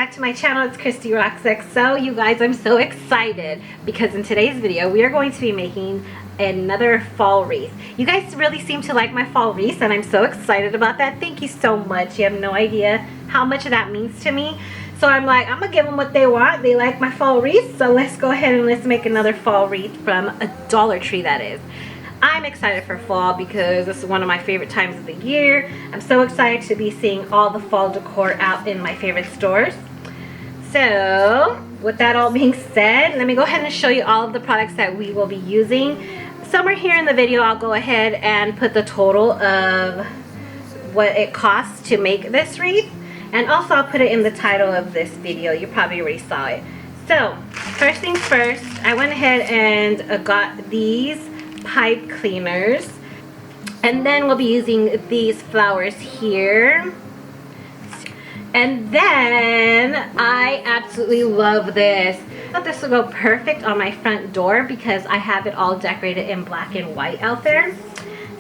back to my channel. It's ChristyRocksXO. You guys, I'm so excited because in today's video we are going to be making another fall wreath. You guys really seem to like my fall wreaths and I'm so excited about that. Thank you so much. You have no idea how much that means to me. So I'm like, I'm gonna give them what they want. They like my fall wreath, so let's go ahead and let's make another fall wreath from a Dollar Tree, that is. I'm excited for fall because this is one of my favorite times of the year. I'm so excited to be seeing all the fall decor out in my favorite stores. So with that all being said, let me go ahead and show you all of the products that we will be using. Somewhere here in the video I'll go ahead and put the total of what it costs to make this wreath, and also I'll put it in the title of this video. You probably already saw it. So first things first, I went ahead and got these pipe cleaners, and then we'll be using these flowers here. And then I absolutely love this. I thought this would go perfect on my front door because I have it all decorated in black and white out there.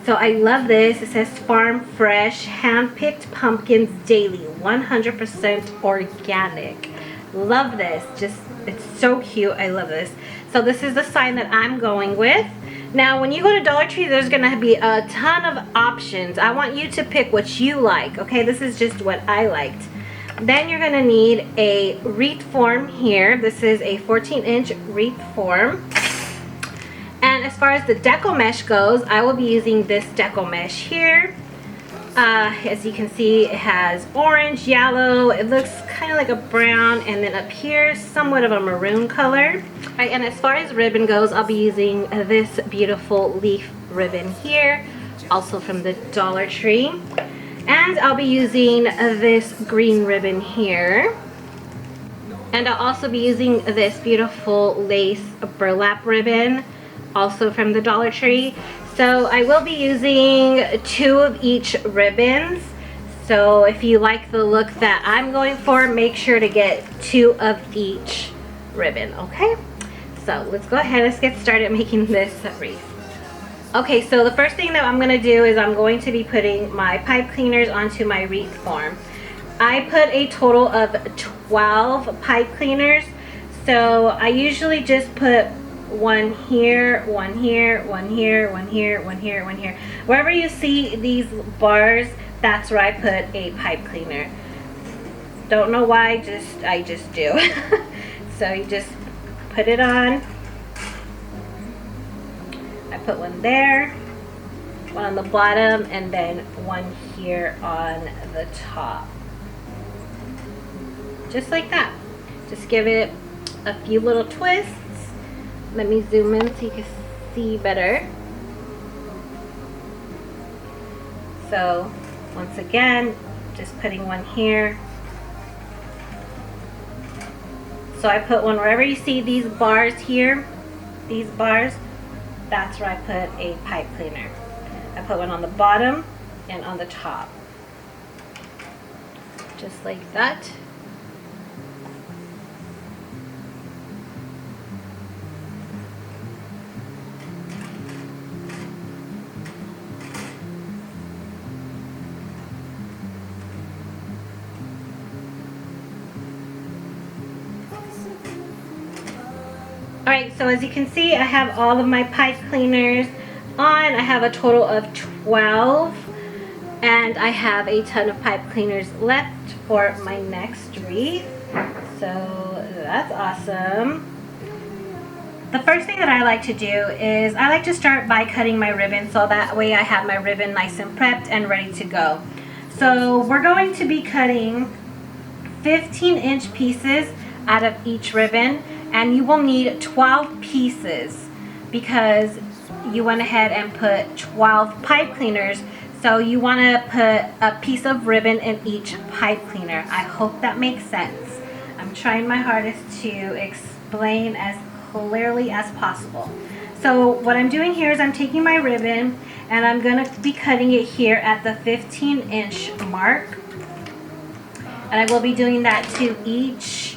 So I love this. It says farm fresh, hand-picked pumpkins daily, 100% organic. Love this. Just, it's so cute. I love this. So this is the sign that I'm going with. Now when you go to Dollar Tree, there's gonna be a ton of options. I want you to pick what you like, okay? This is just what I liked. Then you're gonna need a wreath form here. This is a 14-inch wreath form. And as far as the deco mesh goes, I will be using this deco mesh here. As you can see, it has orange, yellow, it looks kind of like a brown, and then up here somewhat of a maroon color. Right, and as far as ribbon goes, I'll be using this beautiful leaf ribbon here, also from the Dollar Tree. And I'll be using this green ribbon here. And I'll also be using this beautiful lace burlap ribbon, also from the Dollar Tree. So I will be using 2 of each ribbons. So if you like the look that I'm going for, make sure to get 2 of each ribbon, okay? So let's go ahead, let's get started making this wreath. Okay, so the first thing that I'm gonna do is I'm going to be putting my pipe cleaners onto my wreath form. I put a total of 12 pipe cleaners. So I usually just put one here, one here, one here, one here, one here, one here. Wherever you see these bars, that's where I put a pipe cleaner. Don't know why, I just do. So you just put it on. I put one there, one on the bottom, and then one here on the top. Just like that. Just give it a few little twists. Let me zoom in so you can see better. So once again, just putting one here. So I put one wherever you see these bars here, these bars, that's where I put a pipe cleaner. I put one on the bottom and on the top. Just like that. Alright, so as you can see, I have all of my pipe cleaners on. I have a total of 12, and I have a ton of pipe cleaners left for my next wreath. So that's awesome. The first thing that I like to do is I like to start by cutting my ribbon, so that way I have my ribbon nice and prepped and ready to go. So we're going to be cutting 15-inch pieces out of each ribbon. And you will need 12 pieces because you went ahead and put 12 pipe cleaners. So you want to put a piece of ribbon in each pipe cleaner. I hope that makes sense. I'm trying my hardest to explain as clearly as possible. So what I'm doing here is I'm taking my ribbon and I'm going to be cutting it here at the 15-inch mark. And I will be doing that to each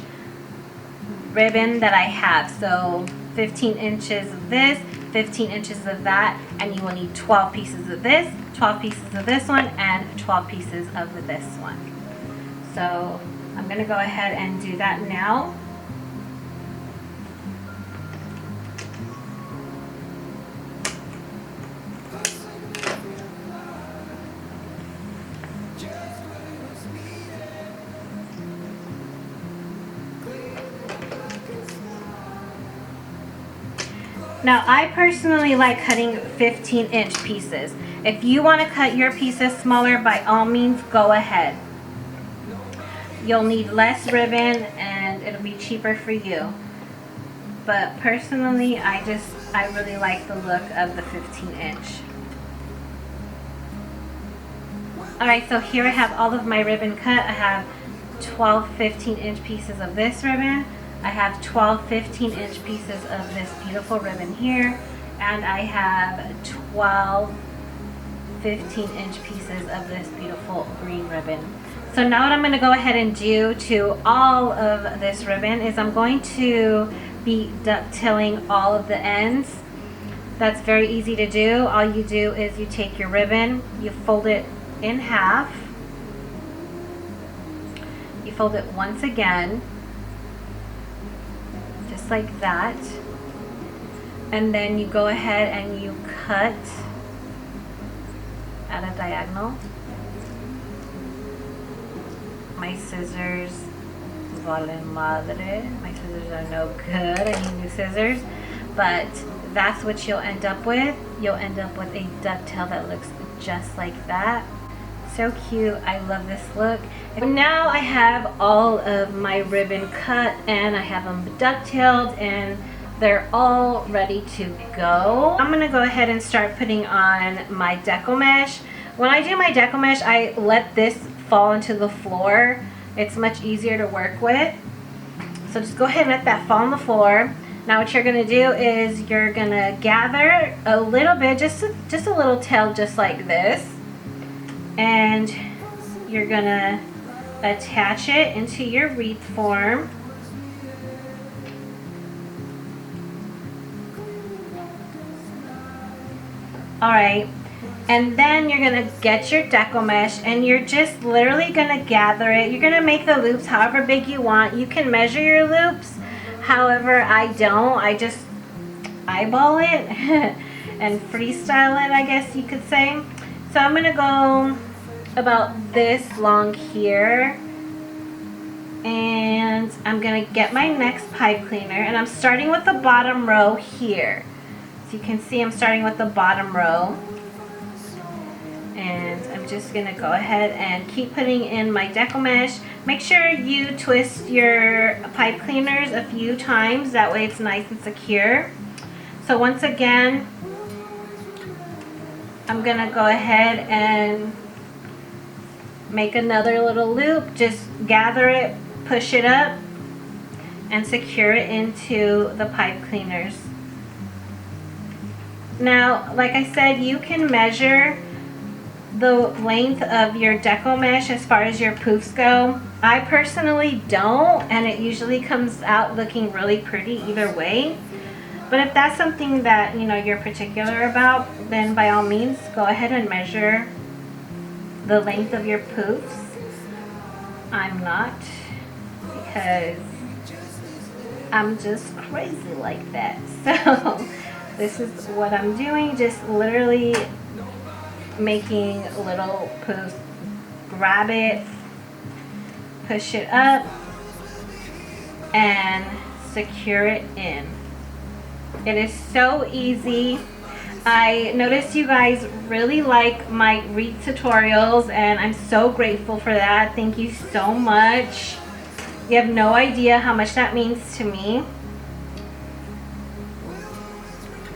ribbon that I have. So 15 inches of this, 15 inches of that, and you will need 12 pieces of this, 12 pieces of this one, and 12 pieces of this one. So I'm gonna go ahead and do that now. Now, I personally like cutting 15-inch pieces. If you want to cut your pieces smaller, by all means, go ahead. You'll need less ribbon and it'll be cheaper for you. But personally, I really like the look of the 15-inch. Alright, so here I have all of my ribbon cut. I have 12 15-inch pieces of this ribbon. I have 12 15-inch pieces of this beautiful ribbon here, and I have 12 15-inch pieces of this beautiful green ribbon. So now what I'm going to go ahead and do to all of this ribbon is I'm going to be ducktailing all of the ends. That's very easy to do. All you do is you take your ribbon, you fold it in half, you fold it once again, like that, and then you go ahead and you cut at a diagonal. My scissors, vale madre, my scissors are no good. I need new scissors, but that's what you'll end up with. You'll end up with a ducktail that looks just like that. So cute. I love this look. And now I have all of my ribbon cut and I have them ducktailed and they're all ready to go. I'm gonna go ahead and start putting on my deco mesh. When I do my deco mesh, I let this fall into the floor. It's much easier to work with. So just go ahead and let that fall on the floor. Now what you're gonna do is you're gonna gather a little bit, just a little tail just like this. And you're gonna attach it into your wreath form. Alright, and then you're gonna get your deco mesh and you're just literally gonna gather it. You're gonna make the loops however big you want. You can measure your loops. However, I don't. I just eyeball it and freestyle it, I guess you could say. So I'm gonna go about this long here, and I'm gonna get my next pipe cleaner, and I'm starting with the bottom row here. So you can see I'm starting with the bottom row, and I'm just gonna go ahead and keep putting in my deco mesh. Make sure you twist your pipe cleaners a few times, that way it's nice and secure. So once again, I'm gonna go ahead and make another little loop. Just gather it, push it up, and secure it into the pipe cleaners. Now, like I said, you can measure the length of your deco mesh as far as your poofs go. I personally don't, and it usually comes out looking really pretty either way. But if that's something that you're particular about, then by all means go ahead and measure the length of your poofs. I'm not, because I'm just crazy like that. So this is what I'm doing, just literally making little poofs. Grab it, push it up, and secure it in. It is so easy. I noticed you guys really like my wreath tutorials, and I'm so grateful for that. Thank you so much. You have no idea how much that means to me.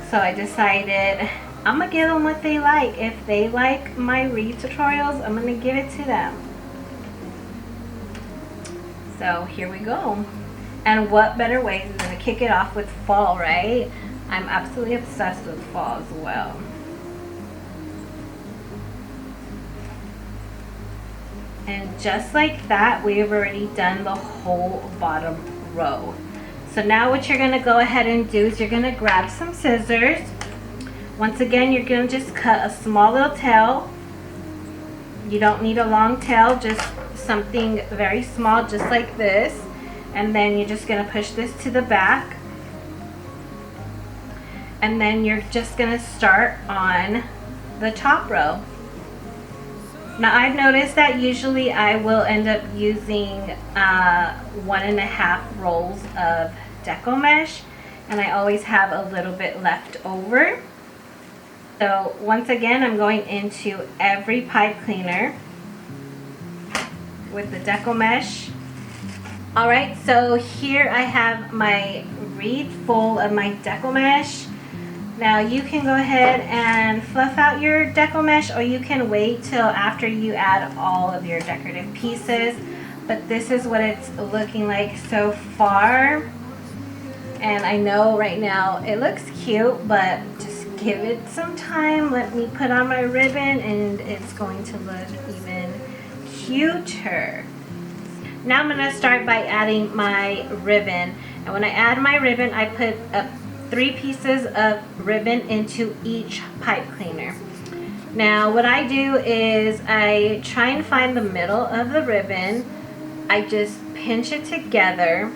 So I decided I'm gonna give them what they like. If they like my wreath tutorials, I'm gonna give it to them. So here we go. And what better way than to kick it off with fall, right? I'm absolutely obsessed with fall as well. And just like that, we've already done the whole bottom row. So now what you're gonna go ahead and do is you're gonna grab some scissors. Once again, you're gonna just cut a small little tail. You don't need a long tail, just something very small, just like this, and then you're just gonna push this to the back, and then you're just gonna start on the top row. Now I've noticed that usually I will end up using 1.5 rolls of DECO mesh, and I always have a little bit left over. So once again, I'm going into every pipe cleaner with the DECO mesh. Alright, so here I have my wreath full of my DECO mesh. Now you can go ahead and fluff out your DECO mesh, or you can wait till after you add all of your decorative pieces. But this is what it's looking like so far. And I know right now it looks cute, but just give it some time. Let me put on my ribbon and it's going to look even cuter. Now I'm going to start by adding my ribbon. And when I add my ribbon, I put 3 pieces of ribbon into each pipe cleaner. Now what I do is I try and find the middle of the ribbon. I just pinch it together.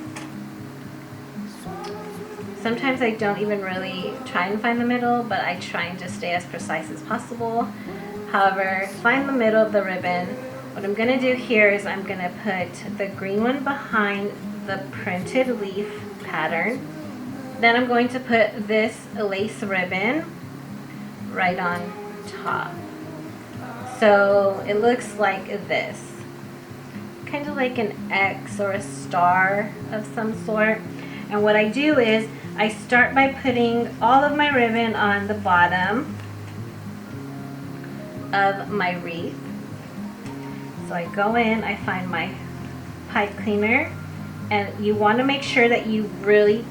Sometimes I don't even really try and find the middle, but I try and just stay as precise as possible. However, find the middle of the ribbon. What I'm going to do here is I'm going to put the green one behind the printed leaf pattern. Then I'm going to put this lace ribbon right on top. So it looks like this. Kind of like an X or a star of some sort. And what I do is I start by putting all of my ribbon on the bottom of my wreath. So I go in, I find my pipe cleaner, and you want to make sure that you really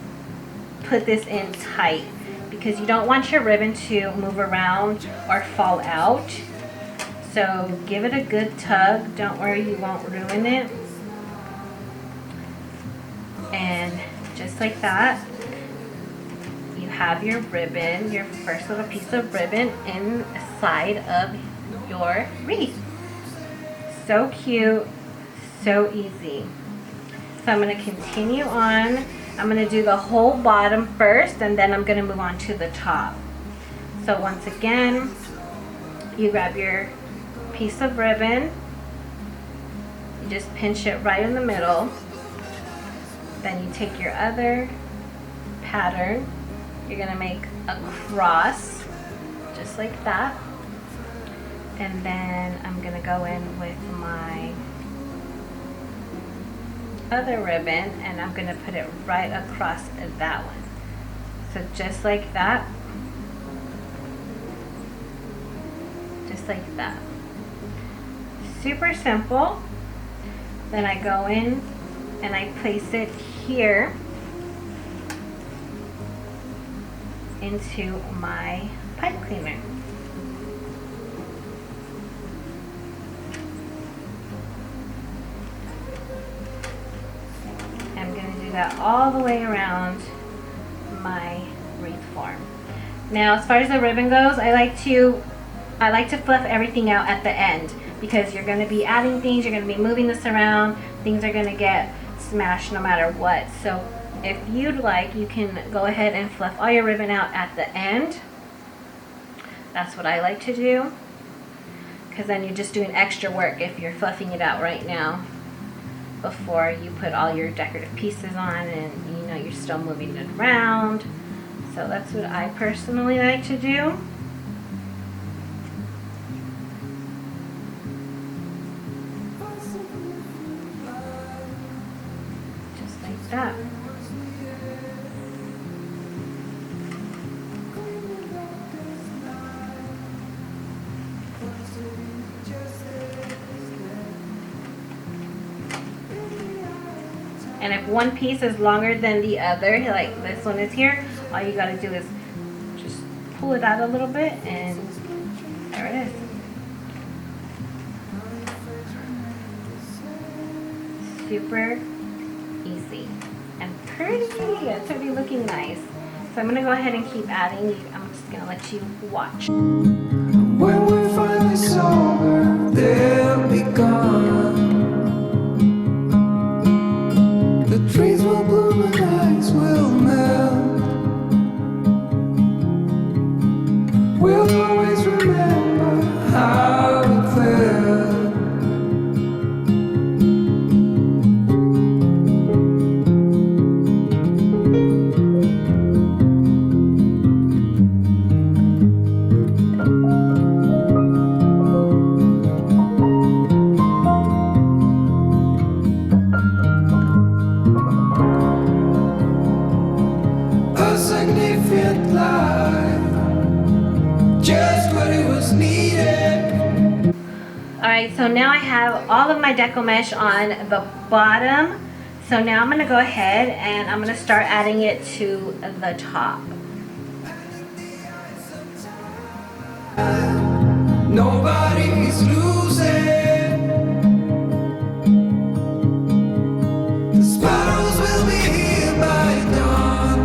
put this in tight, because you don't want your ribbon to move around or fall out. So give it a good tug. Don't worry, you won't ruin it. And just like that, you have your ribbon, your first little piece of ribbon inside of your wreath. So cute, so easy. So I'm going to continue on. I'm going to do the whole bottom first, and then I'm going to move on to the top. So once again, you grab your piece of ribbon, you just pinch it right in the middle. Then you take your other pattern, you're going to make a cross, just like that. And then I'm going to go in with my other ribbon, and I'm going to put it right across that one. So just like that. Just like that. Super simple. Then I go in and I place it here into my pipe cleaner. I'm going to do that all the way around my wreath form. Now, as far as the ribbon goes, I like to fluff everything out at the end, because you're going to be adding things, you're going to be moving this around, things are going to get smashed no matter what. So if you'd like, you can go ahead and fluff all your ribbon out at the end. That's what I like to do, because then you're just doing extra work if you're fluffing it out right now before you put all your decorative pieces on, and you know you're still moving it around. So that's what I personally like to do. Just like that. And if one piece is longer than the other, like this one is here, all you gotta do is just pull it out a little bit, and there it is. Super easy and pretty. It's already looking nice. So I'm gonna go ahead and keep adding. I'm just gonna let you watch. When we're finally sober, they'll be gone. We'll always remember how it felt. A significant life, just what it was needed. Alright, so now I have all of my deco mesh on the bottom. So now I'm going to go ahead and I'm going to start adding it to the top. Nobody's losing. The spirals will be here by dawn.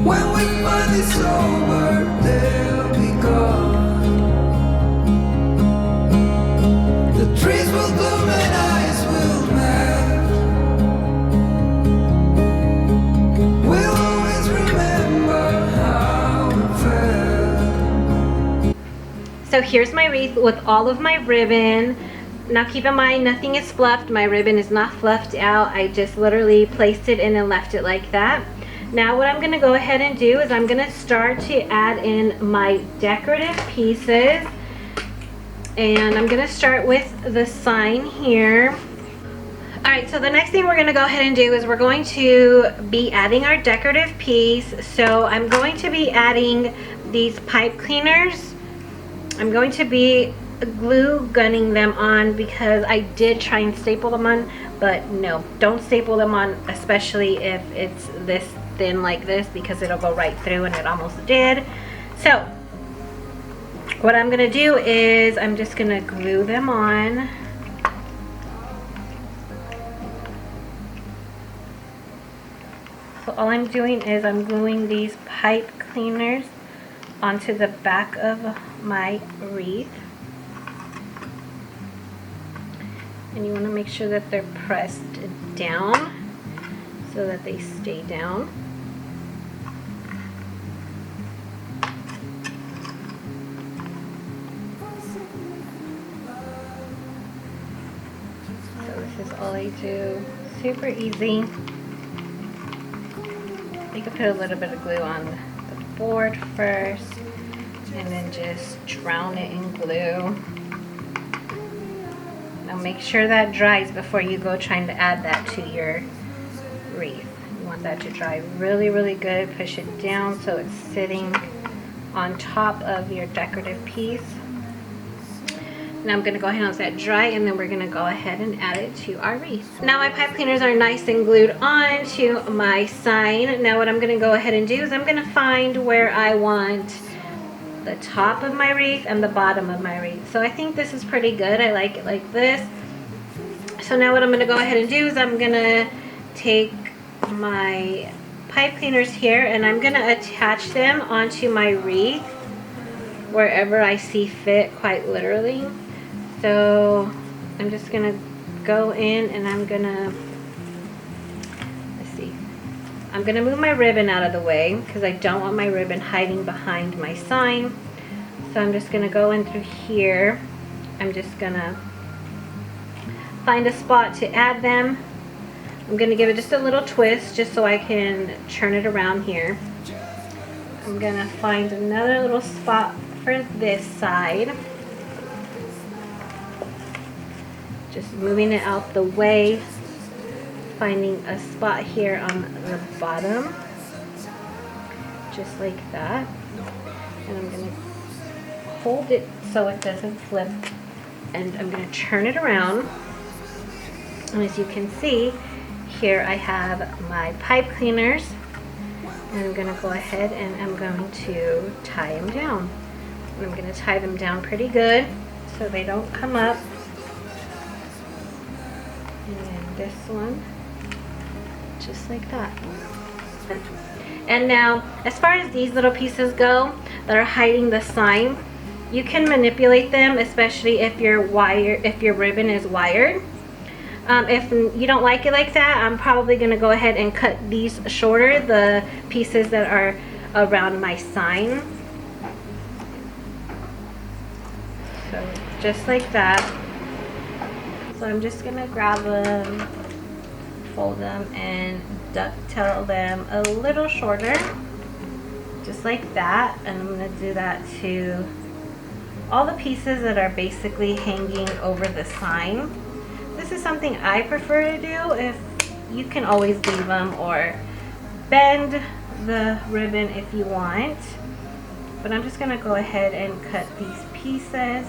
When we find this over, they'll be gone. The trees will bloom and ice will melt. We'll always remember how it felt. So here's my wreath with all of my ribbon. Now keep in mind, nothing is fluffed. My ribbon is not fluffed out. I just literally placed it in and left it like that. Now what I'm going to go ahead and do is I'm going to start to add in my decorative pieces. And I'm going to start with the sign here. Alright, so the next thing we're going to go ahead and do is we're going to be adding our decorative piece. So I'm going to be adding these pipe cleaners. I'm going to be glue gunning them on because I did try and staple them on, but no, don't staple them on, especially if it's this thin like this, because it'll go right through, and it almost did. So what I'm gonna do is I'm just gonna glue them on. So all I'm doing is I'm gluing these pipe cleaners onto the back of my wreath. And you want to make sure that they're pressed down so that they stay down. So this is all I do. Super easy. You can put a little bit of glue on the board first and then just drown it in glue. Now make sure that dries before you go trying to add that to your wreath. You want that to dry really, really good. Push it down so it's sitting on top of your decorative piece. Now I'm going to go ahead and let that dry, and then we're going to go ahead and add it to our wreath. Now my pipe cleaners are nice and glued on to my sign. Now what I'm going to go ahead and do is I'm going to find where I want the top of my wreath and the bottom of my wreath. So I think this is pretty good. I like it like this. So now what I'm going to go ahead and do is I'm going to take my pipe cleaners here and I'm going to attach them onto my wreath wherever I see fit, quite literally. So I'm just going to go in and I'm going to, let's see, I'm going to move my ribbon out of the way because I don't want my ribbon hiding behind my sign. So I'm just going to go in through here. I'm just going to find a spot to add them. I'm going to give it just a little twist just so I can turn it around here. I'm going to find another little spot for this side. Just moving it out the way. Finding a spot here on the bottom, just like that, and I'm going to hold it so it doesn't flip, and I'm going to turn it around, and as you can see here I have my pipe cleaners, and I'm going to go ahead and I'm going to tie them down, and I'm going to tie them down pretty good so they don't come up, and this one just like that. And now as far as these little pieces go that are hiding the sign, you can manipulate them, especially if your ribbon is wired. If you don't like it like that, I'm probably going to go ahead and cut these shorter, the pieces that are around my sign. So just like that. So I'm just gonna grab them, fold them, and ducktail them a little shorter, just like that. And I'm gonna do that to all the pieces that are basically hanging over the sign. This is something I prefer to do. If you can always leave them or bend the ribbon if you want, but I'm just gonna go ahead and cut these pieces.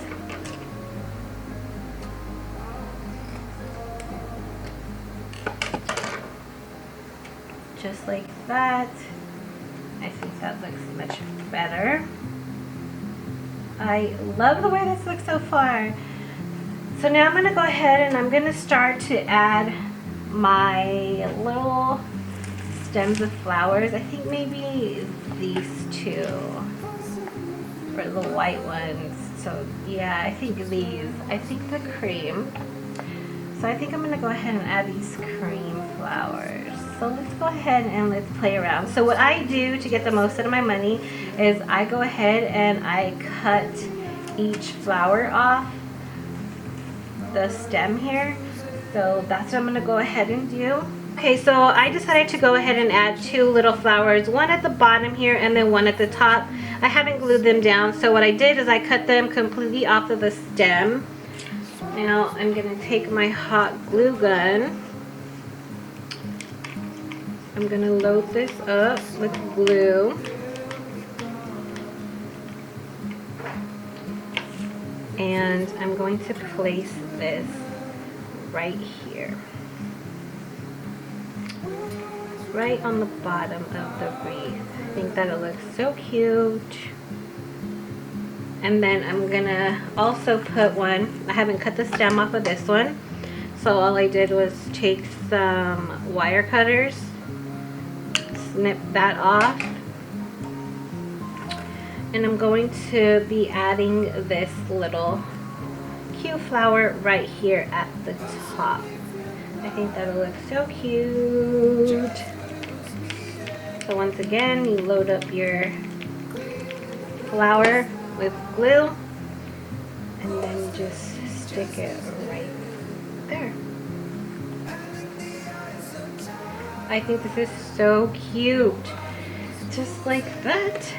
Just like that. I think that looks much better. I love the way this looks so far. So now I'm gonna go ahead and I'm gonna start to add my little stems of flowers. I think maybe these two, or the white ones. So yeah, I think these. I think the cream. So I think I'm gonna go ahead and add these cream flowers. So let's go ahead and let's play around. So what I do to get the most out of my money is I go ahead and I cut each flower off the stem here. So that's what I'm gonna go ahead and do. Okay, so I decided to go ahead and add two little flowers, one at the bottom here and then one at the top. I haven't glued them down, so what I did is I cut them completely off of the stem. Now I'm gonna take my hot glue gun. I'm gonna load this up with glue. And I'm going to place this right here. Right on the bottom of the wreath. I think that'll look so cute. And then I'm gonna also put one, I haven't cut the stem off of this one. So all I did was take some wire cutters, snip that off. And I'm going to be adding this little cute flower right here at the top. I think that'll look so cute. So once again, you load up your flower with glue and then just stick it right there. I think this is so cute. Just like that.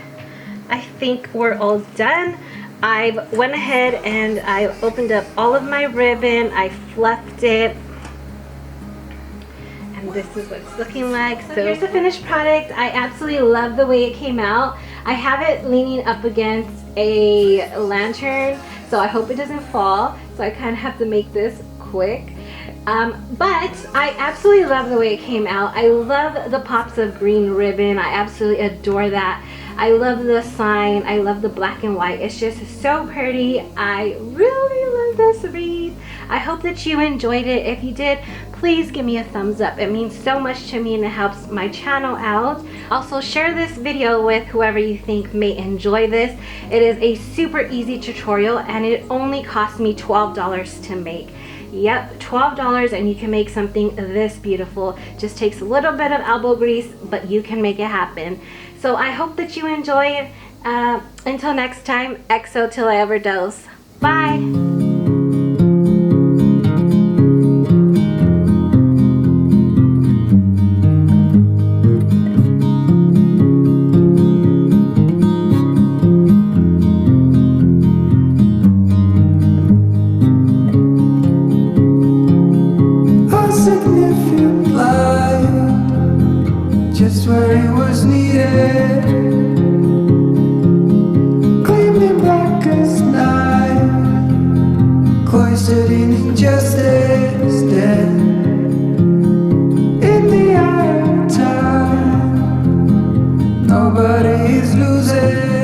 I think we're all done. I went ahead and I opened up all of my ribbon. I fluffed it. And this is what it's looking like. So here's the finished product. I absolutely love the way it came out. I have it leaning up against a lantern, so I hope it doesn't fall. So I kind of have to make this quick. But I absolutely love the way it came out. I love the pops of green ribbon. I absolutely adore that. I love the sign. I love the black and white. It's just so pretty. I really love this wreath. I hope that you enjoyed it. If you did, please give me a thumbs up. It means so much to me and it helps my channel out. Also, share this video with whoever you think may enjoy this. It is a super easy tutorial and it only cost me $12 to make. Yep, $12 and you can make something this beautiful. Just takes a little bit of elbow grease, but you can make it happen. So I hope that you enjoy it. Until next time, XO till I overdose. Bye. Just where it was needed, gleaming black as night, cloistered in injustice, dead in the eye of time. Nobody is losing.